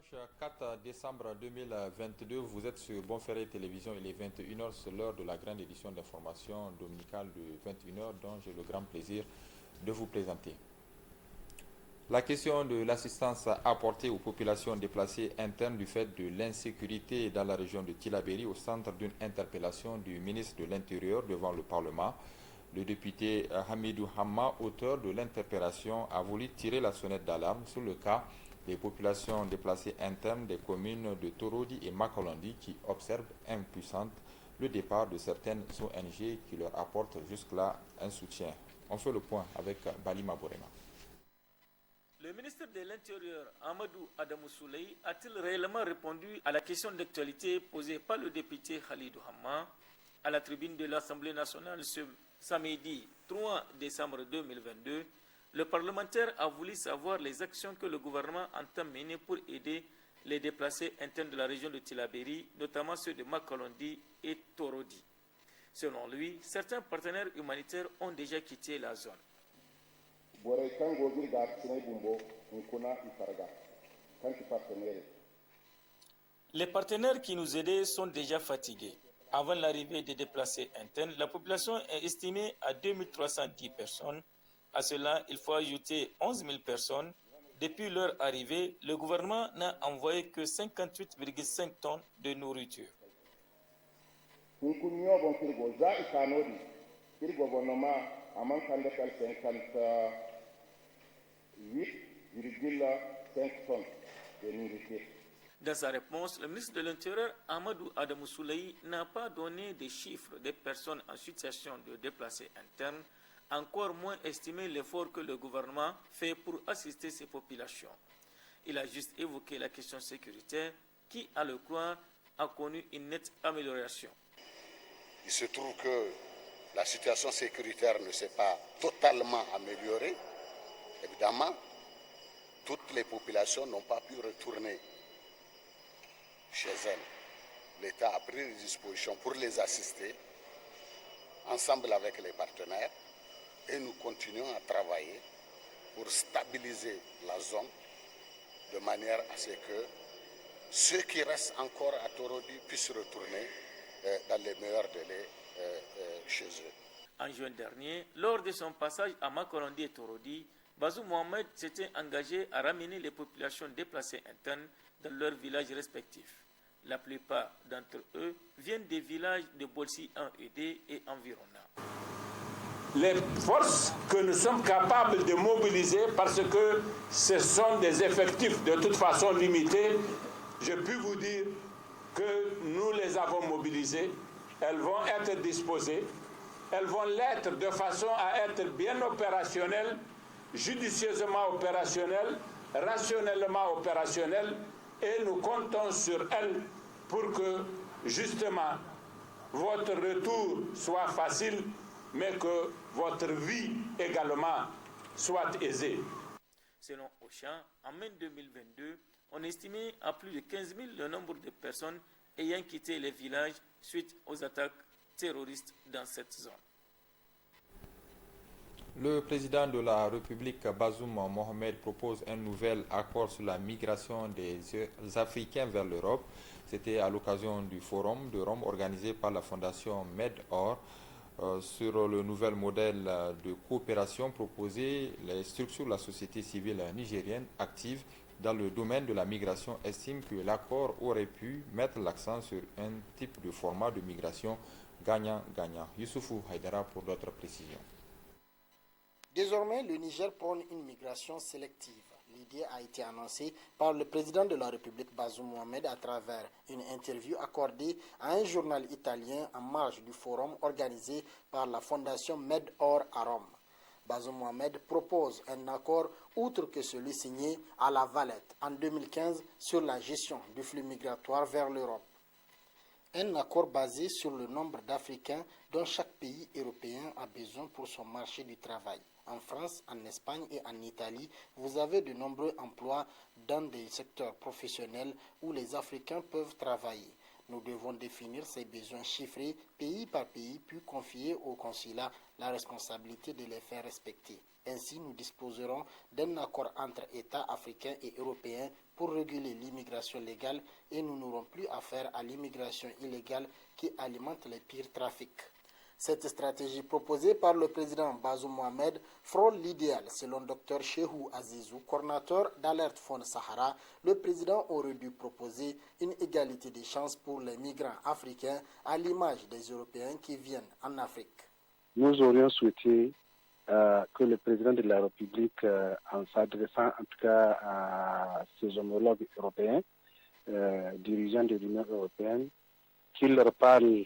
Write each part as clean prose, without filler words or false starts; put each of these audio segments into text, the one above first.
Dimanche 4 décembre 2022, vous êtes sur Bonferré Télévision, il est 21h, c'est l'heure de la grande édition d'information dominicale de 21h dont j'ai le grand plaisir de vous présenter. La question de l'assistance apportée aux populations déplacées internes du fait de l'insécurité dans la région de Tillabéri au centre d'une interpellation du ministre de l'Intérieur devant le Parlement. Le député Hamidou Hamma, auteur de l'interpellation, a voulu tirer la sonnette d'alarme sur le cas des populations déplacées internes des communes de Torodi et Makolondi qui observent impuissantes le départ de certaines ONG qui leur apportent jusque-là un soutien. On fait le point avec Balima Borema. Le ministre de l'Intérieur, Amadou Adamou Souley, a-t-il réellement répondu à la question d'actualité posée par le député Khalidou Hamma à la tribune de l'Assemblée nationale ce samedi 3 décembre 2022? Le parlementaire a voulu savoir les actions que le gouvernement entend mener pour aider les déplacés internes de la région de Tillabéri, notamment ceux de Makolondi et Torodi. Selon lui, certains partenaires humanitaires ont déjà quitté la zone. Les partenaires qui nous aidaient sont déjà fatigués. Avant l'arrivée des déplacés internes, la population est estimée à 2310 personnes. À cela, il faut ajouter 11 000 personnes. Depuis leur arrivée, le gouvernement n'a envoyé que 58,5 tonnes de nourriture. Dans sa réponse, le ministre de l'Intérieur, Amadou Adamou Souley, n'a pas donné de chiffres des personnes en situation de déplacés internes, encore moins estimé l'effort que le gouvernement fait pour assister ces populations. Il a juste évoqué la question sécuritaire qui, à le croire, a connu une nette amélioration. Il se trouve que la situation sécuritaire ne s'est pas totalement améliorée. Évidemment, toutes les populations n'ont pas pu retourner chez elles. L'État a pris des dispositions pour les assister, ensemble avec les partenaires, et nous continuons à travailler pour stabiliser la zone de manière à ce que ceux qui restent encore à Torodi puissent retourner dans les meilleurs délais chez eux. En juin dernier, lors de son passage à Makolondi et Torodi, Bazoum Mohamed s'était engagé à ramener les populations déplacées internes dans leurs villages respectifs. La plupart d'entre eux viennent des villages de Bolsi 1ED et environnants. Les forces que nous sommes capables de mobiliser, parce que ce sont des effectifs de toute façon limités, je puis vous dire que nous les avons mobilisées, elles vont être disposées, elles vont l'être de façon à être bien opérationnelles, judicieusement opérationnelles, rationnellement opérationnelles, et nous comptons sur elles pour que justement votre retour soit facile, mais que votre vie également soit aisée. Selon Auchan, en mai 2022, on estimait à plus de 15 000 le nombre de personnes ayant quitté les villages suite aux attaques terroristes dans cette zone. Le président de la République, Bazoum Mohamed, propose un nouvel accord sur la migration des Africains vers l'Europe. C'était à l'occasion du forum de Rome organisé par la fondation MEDOR. Sur le nouvel modèle de coopération proposé, les structures de la société civile nigérienne actives dans le domaine de la migration estiment que l'accord aurait pu mettre l'accent sur un type de format de migration gagnant-gagnant. Youssoufou Haïdara pour d'autres précisions. Désormais, le Niger prône une migration sélective. L'idée a été annoncée par le président de la République, Bazoum Mohamed, à travers une interview accordée à un journal italien en marge du forum organisé par la fondation MEDOR à Rome. Bazoum Mohamed propose un accord outre que celui signé à La Valette en 2015 sur la gestion du flux migratoire vers l'Europe. Un accord basé sur le nombre d'Africains dont chaque pays européen a besoin pour son marché du travail. En France, en Espagne et en Italie, vous avez de nombreux emplois dans des secteurs professionnels où les Africains peuvent travailler. Nous devons définir ces besoins chiffrés pays par pays, puis confier au consulat la responsabilité de les faire respecter. Ainsi, nous disposerons d'un accord entre États africains et européens pour réguler l'immigration légale et nous n'aurons plus affaire à l'immigration illégale qui alimente les pires trafics. Cette stratégie proposée par le président Bazoum Mohamed frôle l'idéal. Selon Dr Chehou Azizou, coordinateur d'Alerte Fond Sahara, le président aurait dû proposer une égalité des chances pour les migrants africains à l'image des Européens qui viennent en Afrique. Nous aurions souhaité que le président de la République, en s'adressant en tout cas à ses homologues européens, dirigeants de l'Union européenne, qu'il leur parle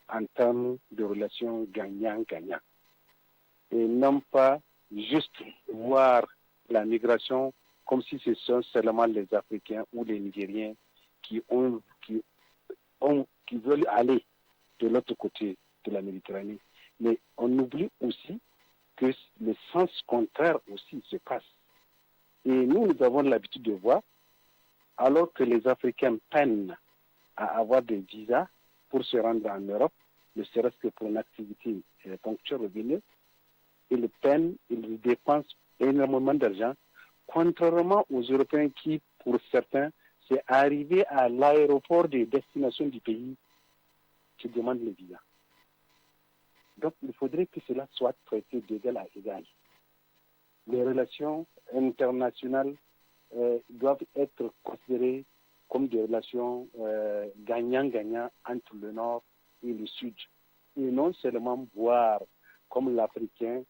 en termes de relations gagnant-gagnant. Et non pas juste voir la migration comme si ce sont seulement les Africains ou les Nigériens qui veulent aller de l'autre côté de la Méditerranée. Mais on oublie aussi que le sens contraire aussi se passe. Et nous avons l'habitude de voir, alors que les Africains peinent à avoir des visas pour se rendre en Europe, ne serait-ce que pour une activité ponctuelle ou venue, ils peinent, ils dépensent énormément d'argent, contrairement aux Européens qui, pour certains, c'est arriver à l'aéroport de destination du pays qui demandent le visa. Donc, il faudrait que cela soit traité d'égal à égal. Les relations internationales doivent être considérées comme des relations gagnant-gagnant entre le Nord et le Sud. Et non seulement voir comme l'Africain,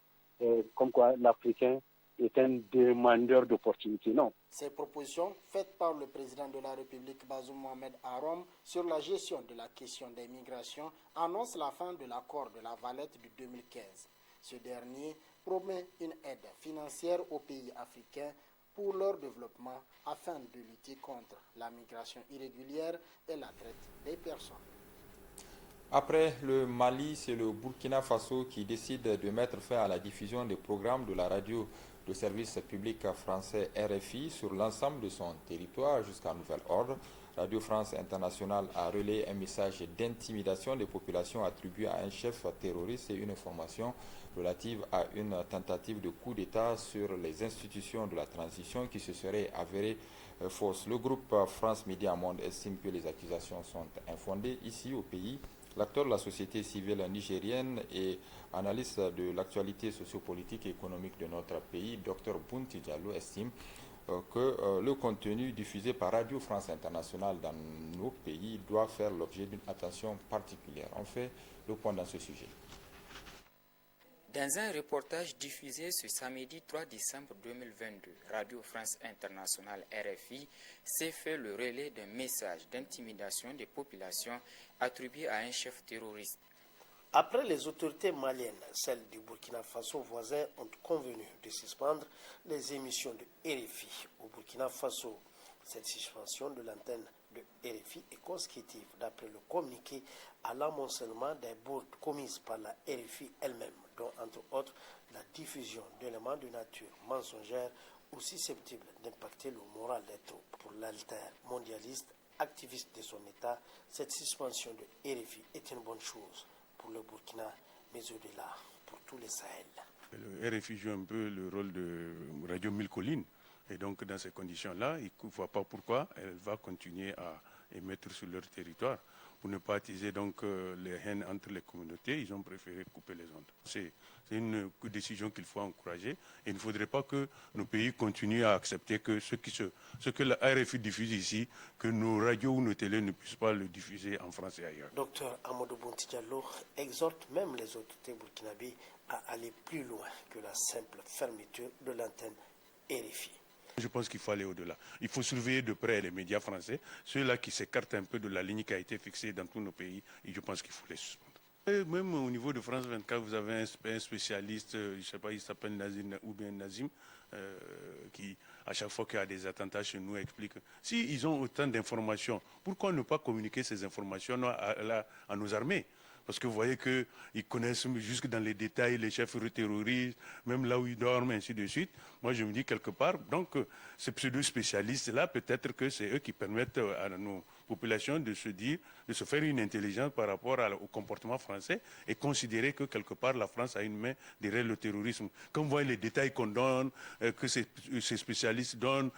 comme quoi l'Africain est un demandeur d'opportunités, non. Ces propositions faites par le président de la République Bazoum Mohamed à Rome sur la gestion de la question des migrations annoncent la fin de l'accord de la Valette de 2015. Ce dernier promet une aide financière aux pays africains pour leur développement afin de lutter contre la migration irrégulière et la traite des personnes. Après le Mali, c'est le Burkina Faso qui décide de mettre fin à la diffusion des programmes de la radio de service public français RFI sur l'ensemble de son territoire jusqu'à nouvel ordre. Radio France Internationale a relayé un message d'intimidation des populations attribué à un chef terroriste et une information relative à une tentative de coup d'État sur les institutions de la transition qui se serait avérée fausse. Le groupe France Média Monde estime que les accusations sont infondées ici au pays. L'acteur de la société civile nigérienne et analyste de l'actualité sociopolitique et économique de notre pays, Dr Bounti Diallo, estime que le contenu diffusé par Radio France Internationale dans nos pays doit faire l'objet d'une attention particulière. On fait le point dans ce sujet. Dans un reportage diffusé ce samedi 3 décembre 2022, Radio France Internationale RFI s'est fait le relais d'un message d'intimidation des populations attribué à un chef terroriste. Après les autorités maliennes, celles du Burkina Faso voisin ont convenu de suspendre les émissions de RFI au Burkina Faso. Cette suspension de l'antenne de RFI est consécutive, d'après le communiqué, à l'amoncellement des bourdes commises par la RFI elle-même, dont entre autres la diffusion d'éléments de nature mensongère ou susceptibles d'impacter le moral des troupes. Pour l'alter mondialiste, activiste de son État, cette suspension de RFI est une bonne chose pour le Burkina, mais au-delà, pour tous les Sahel. Le RFI joue un peu le rôle de Radio Mille Collines. Et donc, dans ces conditions-là, ils ne voient pas pourquoi elle va continuer à émettre sur leur territoire. Pour ne pas attiser donc les haines entre les communautés, ils ont préféré couper les ondes. C'est une décision qu'il faut encourager. Et il ne faudrait pas que nos pays continuent à accepter que ce que la RFI diffuse ici, que nos radios ou nos télés ne puissent pas le diffuser en France et ailleurs. Docteur Amadou Bounti Diallo exhorte même les autorités burkinabées à aller plus loin que la simple fermeture de l'antenne RFI. Je pense qu'il faut aller au-delà. Il faut surveiller de près les médias français, ceux-là qui s'écartent un peu de la ligne qui a été fixée dans tous nos pays, et je pense qu'il faut les suspendre. Et même au niveau de France 24, vous avez un spécialiste, je ne sais pas, il s'appelle Nazim ou bien Nazim, qui, à chaque fois qu'il y a des attentats chez nous, explique. Si ils ont autant d'informations, pourquoi ne pas communiquer ces informations à nos armées ? Parce que vous voyez qu'ils connaissent jusque dans les détails les chefs terroristes, même là où ils dorment, ainsi de suite. Moi, je me dis quelque part, donc, ces pseudo-spécialistes-là, peut-être que c'est eux qui permettent à nos population de se dire, de se faire une intelligence par rapport au comportement français et considérer que quelque part la France a une main derrière le terrorisme. Quand on voit les détails qu'on donne, que ces spécialistes donnent,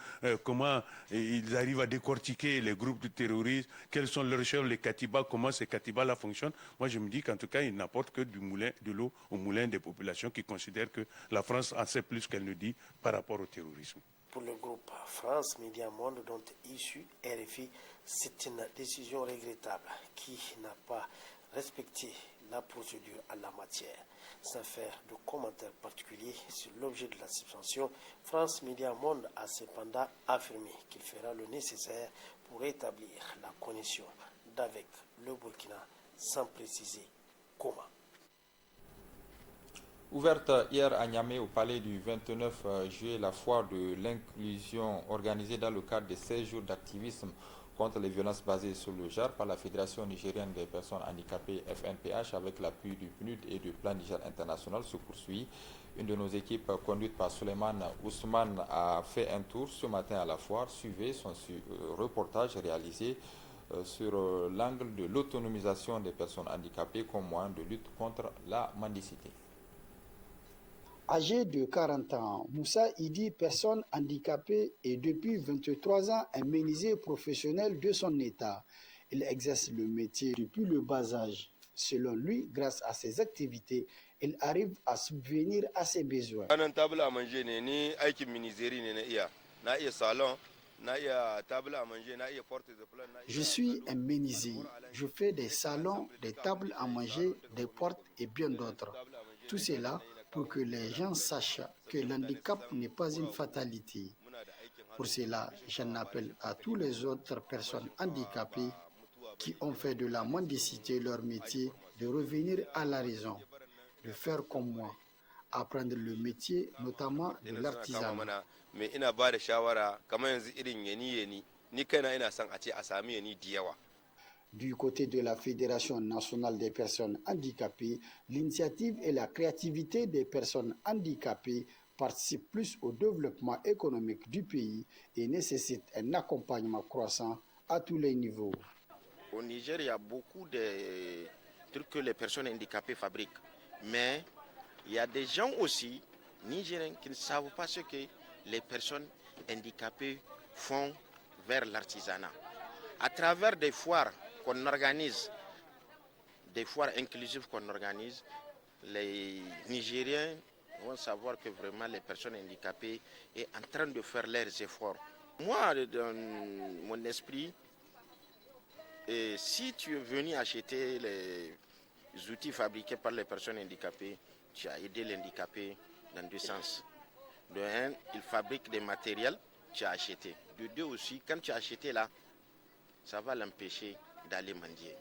comment ils arrivent à décortiquer les groupes de terroristes, quels sont leurs chefs, les katibas, comment ces katibas-là fonctionnent, moi je me dis qu'en tout cas, ils n'apportent que de l'eau au moulin des populations qui considèrent que la France en sait plus qu'elle ne dit par rapport au terrorisme. Pour le groupe France Média Monde, dont est issu RFI, c'est une décision regrettable qui n'a pas respecté la procédure en la matière. Sans faire de commentaires particuliers sur l'objet de la suspension, France Média Monde a cependant affirmé qu'il fera le nécessaire pour établir la connexion d'avec le Burkina, sans préciser comment. Ouverte hier à Niamey au palais du 29 juillet, la foire de l'inclusion organisée dans le cadre des 16 jours d'activisme contre les violences basées sur le genre par la Fédération nigérienne des personnes handicapées FNPH avec l'appui du PNUD et du Plan Niger International se poursuit. Une de nos équipes conduite par Suleiman Ousmane a fait un tour ce matin à la foire. Suivez son reportage réalisé sur l'angle de l'autonomisation des personnes handicapées comme moyen de lutte contre la mendicité. Âgé de 40 ans, Moussa Idi, personne handicapée, et depuis 23 ans un menuisier professionnel de son état. Il exerce le métier depuis le bas âge. Selon lui, grâce à ses activités, il arrive à subvenir à ses besoins. Je suis un menuisier. Je fais des salons, des tables à manger, des portes et bien d'autres. Tout cela pour que les gens sachent que l'handicap n'est pas une fatalité. Pour cela, j'en appelle à toutes les autres personnes handicapées qui ont fait de la mendicité leur métier de revenir à la raison, de faire comme moi, apprendre le métier, notamment de l'artisanat. Du côté de la Fédération nationale des personnes handicapées, l'initiative et la créativité des personnes handicapées participent plus au développement économique du pays et nécessitent un accompagnement croissant à tous les niveaux. Au Niger, il y a beaucoup de trucs que les personnes handicapées fabriquent. Mais il y a des gens aussi, nigériens, qui ne savent pas ce que les personnes handicapées font vers l'artisanat. À travers des foires qu'on organise, des foires inclusives qu'on organise, les Nigériens vont savoir que vraiment les personnes handicapées sont en train de faire leurs efforts. Moi, dans mon esprit, si tu es venu acheter les outils fabriqués par les personnes handicapées, tu as aidé l'handicapé dans deux sens. De un, il fabrique des matériels, tu as acheté. De deux aussi, quand tu as acheté là, ça va l'empêcher d'aller mendier.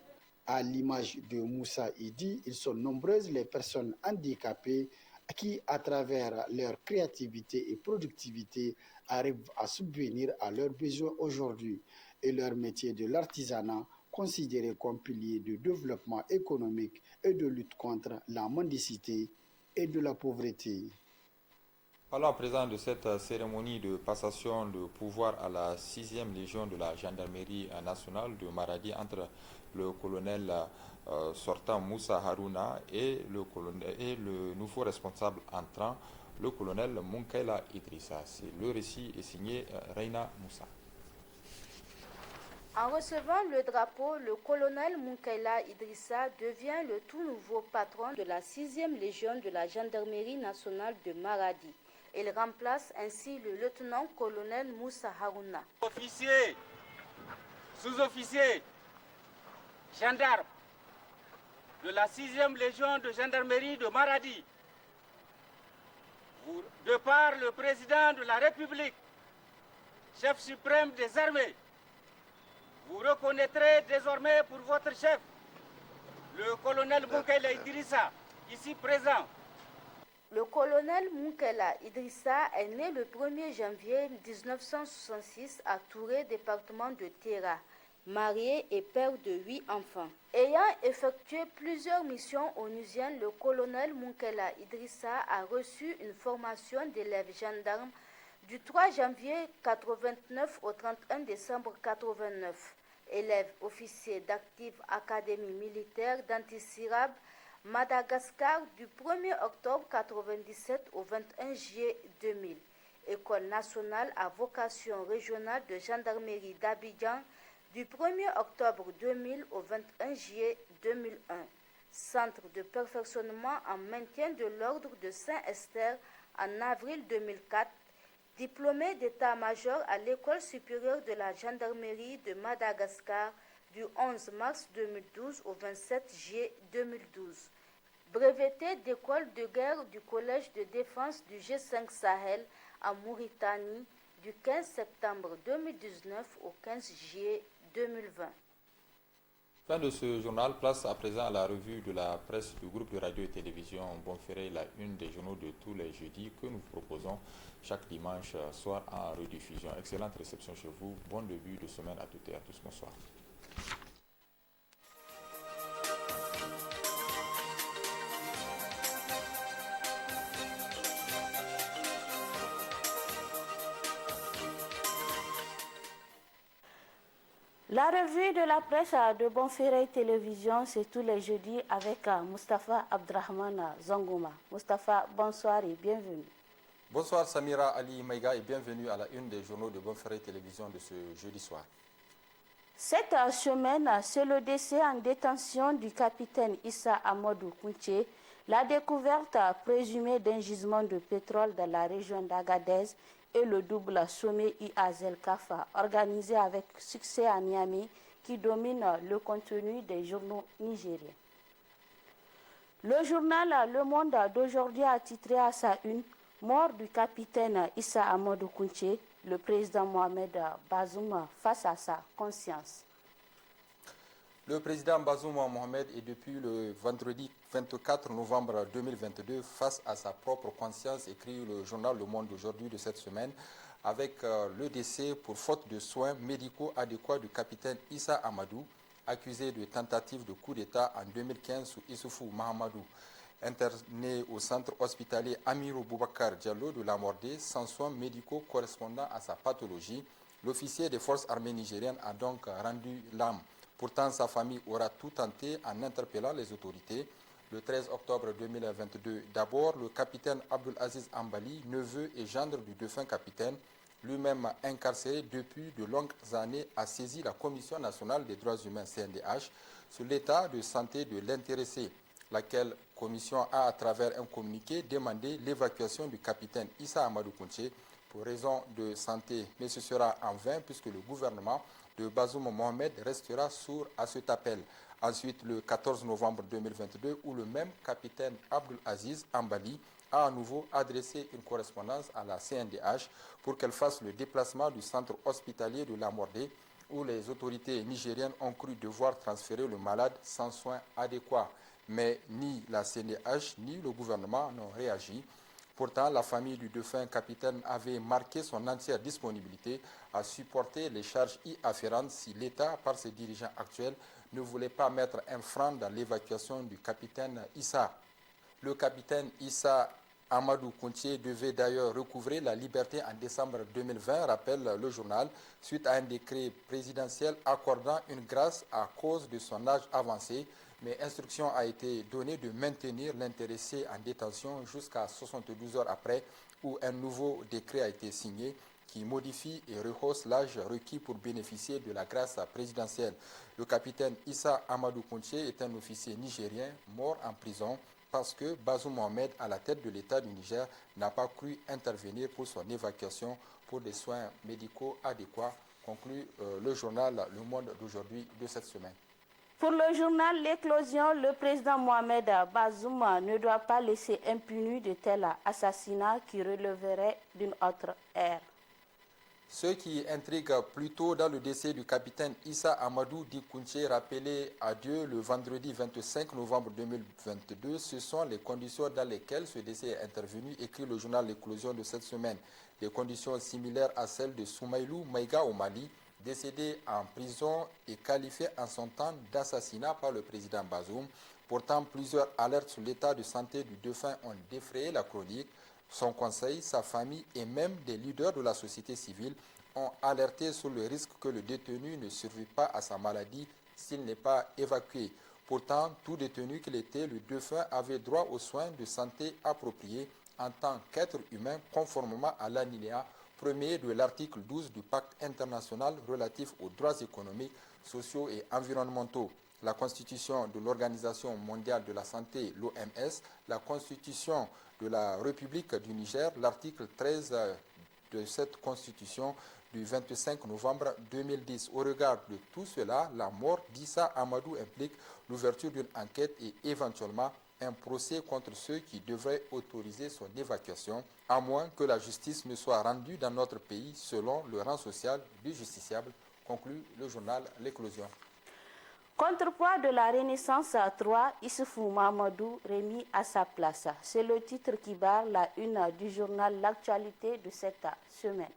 À l'image de Moussa Idi, ils sont nombreuses les personnes handicapées qui, à travers leur créativité et productivité, arrivent à subvenir à leurs besoins aujourd'hui et leur métier de l'artisanat, considéré comme pilier de développement économique et de lutte contre la mendicité et de la pauvreté. Parlons à présent de cette cérémonie de passation de pouvoir à la 6e Légion de la Gendarmerie nationale de Maradi entre le colonel sortant Moussa Harouna et le nouveau responsable entrant, le colonel Munkaila Idrissa. Le récit est signé Reina Moussa. En recevant le drapeau, le colonel Munkaila Idrissa devient le tout nouveau patron de la 6e Légion de la Gendarmerie nationale de Maradi. Il remplace ainsi le lieutenant-colonel Moussa Harouna. Officiers, sous-officiers, gendarmes de la 6e Légion de Gendarmerie de Maradi, de par le président de la République, chef suprême des armées, vous reconnaîtrez désormais pour votre chef, le colonel Munkaila Idrissa, ici présent. Le colonel Munkaila Idrissa est né le 1er janvier 1966 à Touré, département de Terra, marié et père de 8 enfants. Ayant effectué plusieurs missions onusiennes, le colonel Munkaila Idrissa a reçu une formation d'élève gendarme du 3 janvier 1989 au 31 décembre 1989. élève officier d'active Académie militaire d'Antisirab, Madagascar, du 1er octobre 1997 au 21 juillet 2000. École nationale à vocation régionale de gendarmerie d'Abidjan, du 1er octobre 2000 au 21 juillet 2001. Centre de perfectionnement en maintien de l'ordre de Saint-Esther en avril 2004. Diplômé d'état-major à l'École supérieure de la gendarmerie de Madagascar du 11 mars 2012 au 27 juillet 2012. Breveté d'école de guerre du Collège de défense du G5 Sahel en Mauritanie du 15 septembre 2019 au 15 juillet 2020. Fin de ce journal, place à présent à la revue de la presse du groupe de radio et télévision Bonferré, la une des journaux de tous les jeudis que nous proposons chaque dimanche soir en rediffusion. Excellente réception chez vous, bon début de semaine à toutes et à tous, bonsoir. La revue de la presse de Bonferré Télévision, c'est tous les jeudis avec Mustapha Abdrahman Zangouma. Mustapha, bonsoir et bienvenue. Bonsoir Samira Ali Maïga et bienvenue à la une des journaux de Bonferré Télévision de ce jeudi soir. Cette semaine, c'est le décès en détention du capitaine Issa Amadou Kounché, la découverte présumée d'un gisement de pétrole dans la région d'Agadez et le double sommet IAZEL-CAFA, organisé avec succès à Niamey, qui domine le contenu des journaux nigériens. Le journal Le Monde d'aujourd'hui a titré à sa une « Mort du capitaine Issa Amadou Kounché, le président Mohamed Bazoum face à sa conscience ». Le président Bazoum Mohamed est depuis le vendredi 24 novembre 2022 face à sa propre conscience, écrit le journal Le Monde d'aujourd'hui de cette semaine, avec le décès pour faute de soins médicaux adéquats du capitaine Issa Amadou, accusé de tentative de coup d'État en 2015 sous Issoufou Mahamadou. Interné au centre hospitalier Amirou Boubacar Diallo de Lamordé, sans soins médicaux correspondant à sa pathologie, l'officier des forces armées nigériennes a donc rendu l'âme. Pourtant, sa famille aura tout tenté en interpellant les autorités. Le 13 octobre 2022, d'abord, le capitaine Abdul Aziz Ambali, neveu et gendre du défunt capitaine, lui-même incarcéré depuis de longues années, a saisi la Commission nationale des droits humains CNDH sur l'état de santé de l'intéressé, laquelle commission a, à travers un communiqué, demandé l'évacuation du capitaine Issa Amadou Kounché pour raison de santé. Mais ce sera en vain puisque le gouvernement de Bazoum Mohamed restera sourd à cet appel. Ensuite, le 14 novembre 2022, où le même capitaine Abdul Aziz Ambali a à nouveau adressé une correspondance à la CNDH pour qu'elle fasse le déplacement du centre hospitalier de Lamordé, où les autorités nigériennes ont cru devoir transférer le malade sans soins adéquats. Mais ni la CNDH ni le gouvernement n'ont réagi. Pourtant, la famille du défunt capitaine avait marqué son entière disponibilité à supporter les charges y afférentes si l'État, par ses dirigeants actuels, ne voulait pas mettre un frein dans l'évacuation du capitaine Issa. Le capitaine Issa Amadou Kounché devait d'ailleurs recouvrer la liberté en décembre 2020, rappelle le journal, suite à un décret présidentiel accordant une grâce à cause de son âge avancé. Mais instruction a été donnée de maintenir l'intéressé en détention jusqu'à 72 heures après, où un nouveau décret a été signé qui modifie et rehausse l'âge requis pour bénéficier de la grâce présidentielle. Le capitaine Issa Amadou Kounché est un officier nigérien mort en prison parce que Bazoum Mohamed, à la tête de l'État du Niger, n'a pas cru intervenir pour son évacuation pour des soins médicaux adéquats, conclut le journal Le Monde d'aujourd'hui de cette semaine. Pour le journal L'Éclosion, le président Mohamed Bazoum ne doit pas laisser impuni de tels assassinats qui relèveraient d'une autre ère. Ce qui intrigue plutôt dans le décès du capitaine Issa Amadou Di Kounché, rappelé à Dieu le vendredi 25 novembre 2022, ce sont les conditions dans lesquelles ce décès est intervenu, écrit le journal L'Éclosion de cette semaine. Des conditions similaires à celles de Soumaïlou Maïga au Mali, décédé en prison et qualifié en son temps d'assassinat par le président Bazoum. Pourtant, plusieurs alertes sur l'état de santé du défunt ont défrayé la chronique. Son conseil, sa famille et même des leaders de la société civile ont alerté sur le risque que le détenu ne survive pas à sa maladie s'il n'est pas évacué. Pourtant, tout détenu qu'il était, le défunt avait droit aux soins de santé appropriés en tant qu'être humain conformément à l'alinéa 1er de l'article 12 du Pacte international relatif aux droits économiques, sociaux et environnementaux. La Constitution de l'Organisation mondiale de la santé, l'OMS, la Constitution de la République du Niger, l'article 13 de cette Constitution du 25 novembre 2010. Au regard de tout cela, la mort d'Issa Amadou implique l'ouverture d'une enquête et éventuellement un procès contre ceux qui devraient autoriser son évacuation, à moins que la justice ne soit rendue dans notre pays selon le rang social du justiciable, conclut le journal L'Éclosion. Contrepoids de la Renaissance à 3, Issoufou Mahamadou remis à sa place. C'est le titre qui barre la une du journal L'Actualité de cette semaine.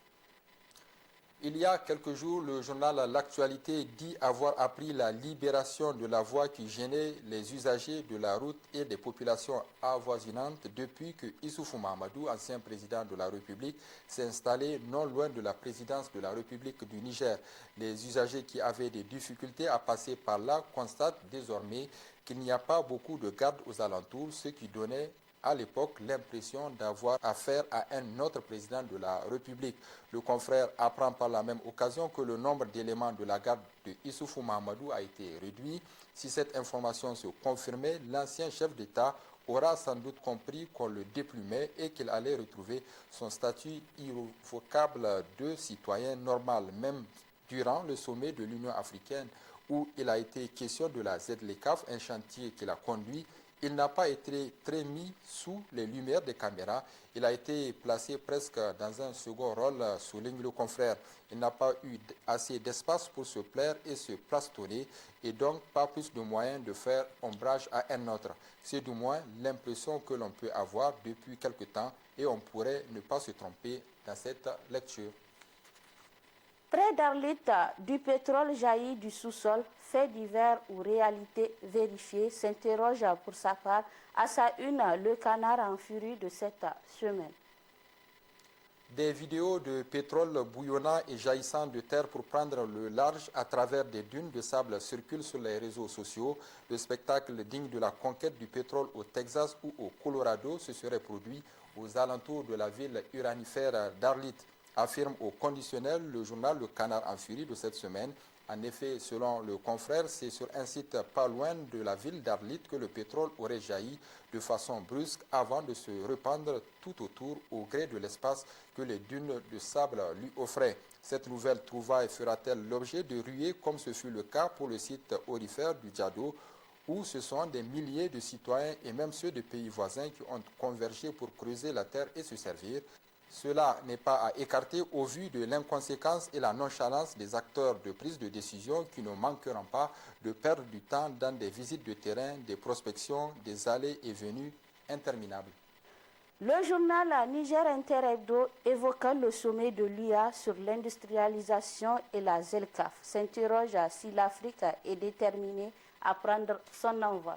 Il y a quelques jours, le journal L'Actualité dit avoir appris la libération de la voie qui gênait les usagers de la route et des populations avoisinantes depuis que Issoufou Mahamadou, ancien président de la République, s'est installé non loin de la présidence de la République du Niger. Les usagers qui avaient des difficultés à passer par là constatent désormais qu'il n'y a pas beaucoup de gardes aux alentours, ce qui donnait à l'époque l'impression d'avoir affaire à un autre président de la République. Le confrère apprend par la même occasion que le nombre d'éléments de la garde de Issoufou Mahamadou a été réduit. Si cette information se confirmait, l'ancien chef d'État aura sans doute compris qu'on le déplumait et qu'il allait retrouver son statut irrévocable de citoyen normal, même durant le sommet de l'Union africaine où il a été question de la ZLECAf, un chantier qu'il a conduit. Il n'a pas été très mis sous les lumières des caméras. Il a été placé presque dans un second rôle, souligne le confrère. Il n'a pas eu assez d'espace pour se plaire et se plastoner et donc pas plus de moyens de faire ombrage à un autre. C'est du moins l'impression que l'on peut avoir depuis quelque temps et on pourrait ne pas se tromper dans cette lecture. Près d'Arlit, du pétrole jaillit du sous-sol, fait divers ou réalité vérifiée, s'interroge pour sa part à sa une le canard en furie de cette semaine. Des vidéos de pétrole bouillonnant et jaillissant de terre pour prendre le large à travers des dunes de sable circulent sur les réseaux sociaux. Le spectacle digne de la conquête du pétrole au Texas ou au Colorado se serait produit aux alentours de la ville uranifère d'Arlit, affirme au conditionnel le journal Le Canard en furie de cette semaine. En effet, selon le confrère, c'est sur un site pas loin de la ville d'Arlit que le pétrole aurait jailli de façon brusque avant de se répandre tout autour au gré de l'espace que les dunes de sable lui offraient. Cette nouvelle trouvaille fera-t-elle l'objet de ruées comme ce fut le cas pour le site aurifère du Djado, où ce sont des milliers de citoyens et même ceux des pays voisins qui ont convergé pour creuser la terre et se servir? Cela n'est pas à écarter au vu de l'inconséquence et la nonchalance des acteurs de prise de décision qui ne manqueront pas de perdre du temps dans des visites de terrain, des prospections, des allées et venues interminables. Le journal Niger Inter-Hebdo évoquant le sommet de l'UA sur l'industrialisation et la ZLECAf s'interroge si l'Afrique est déterminée à prendre son envol.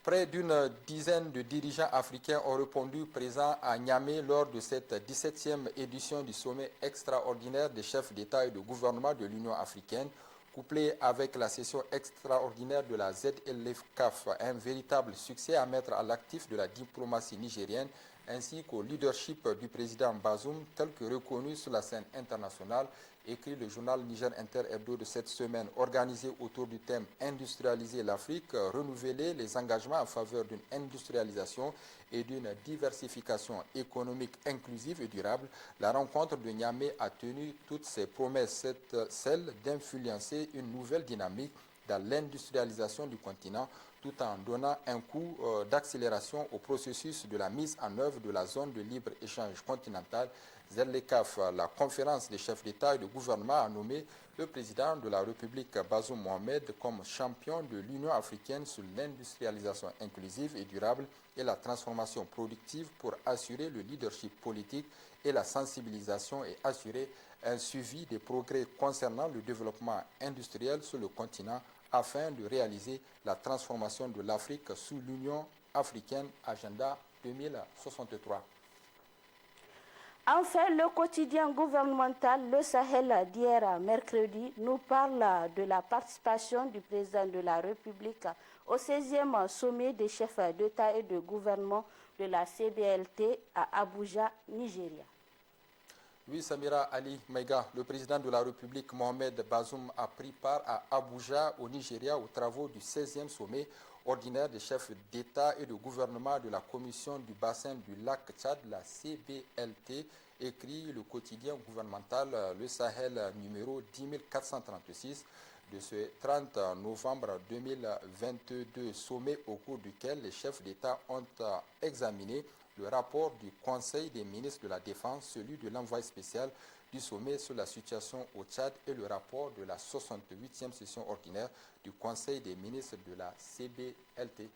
Près d'une dizaine de dirigeants africains ont répondu présents à Niamey lors de cette 17e édition du sommet extraordinaire des chefs d'État et de gouvernement de l'Union africaine, couplé avec la session extraordinaire de la ZLECAf, un véritable succès à mettre à l'actif de la diplomatie nigérienne ainsi qu'au leadership du président Bazoum, tel que reconnu sur la scène internationale, écrit le journal Niger Inter-Hebdo de cette semaine, organisé autour du thème « Industrialiser l'Afrique, renouveler les engagements en faveur d'une industrialisation et d'une diversification économique inclusive et durable ». La rencontre de Niamey a tenu toutes ses promesses, celle d'influencer une nouvelle dynamique dans l'industrialisation du continent, tout en donnant un coup d'accélération au processus de la mise en œuvre de la zone de libre-échange continentale ZLECAf. La conférence des chefs d'État et de gouvernement a nommé le président de la République Bazoum Mohamed comme champion de l'Union africaine sur l'industrialisation inclusive et durable et la transformation productive pour assurer le leadership politique et la sensibilisation et assurer un suivi des progrès concernant le développement industriel sur le continent afin de réaliser la transformation de l'Afrique sous l'Union africaine Agenda 2063. Enfin, le quotidien gouvernemental Le Sahel d'hier mercredi nous parle de la participation du président de la République au 16e sommet des chefs d'État et de gouvernement de la CBLT à Abuja, Nigeria. Oui, Samira Ali Maïga, le président de la République Mohamed Bazoum a pris part à Abuja, au Nigeria, aux travaux du 16e sommet ordinaire des chefs d'État et de gouvernement de la Commission du bassin du lac Tchad, la CBLT, écrit le quotidien gouvernemental Le Sahel numéro 10436 de ce 30 novembre 2022, sommet au cours duquel les chefs d'État ont examiné le rapport du Conseil des ministres de la Défense, celui de l'envoyé spécial du sommet sur la situation au Tchad et le rapport de la 68e session ordinaire du Conseil des ministres de la CBLT.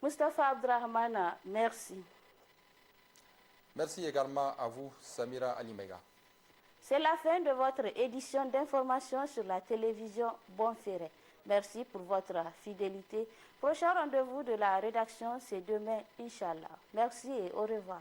Mustafa Abdrahman, merci. Merci également à vous, Samira Alimega. C'est la fin de votre édition d'information sur la télévision Bonferré. Merci pour votre fidélité. Prochain rendez-vous de la rédaction, c'est demain, Inch'Allah. Merci et au revoir.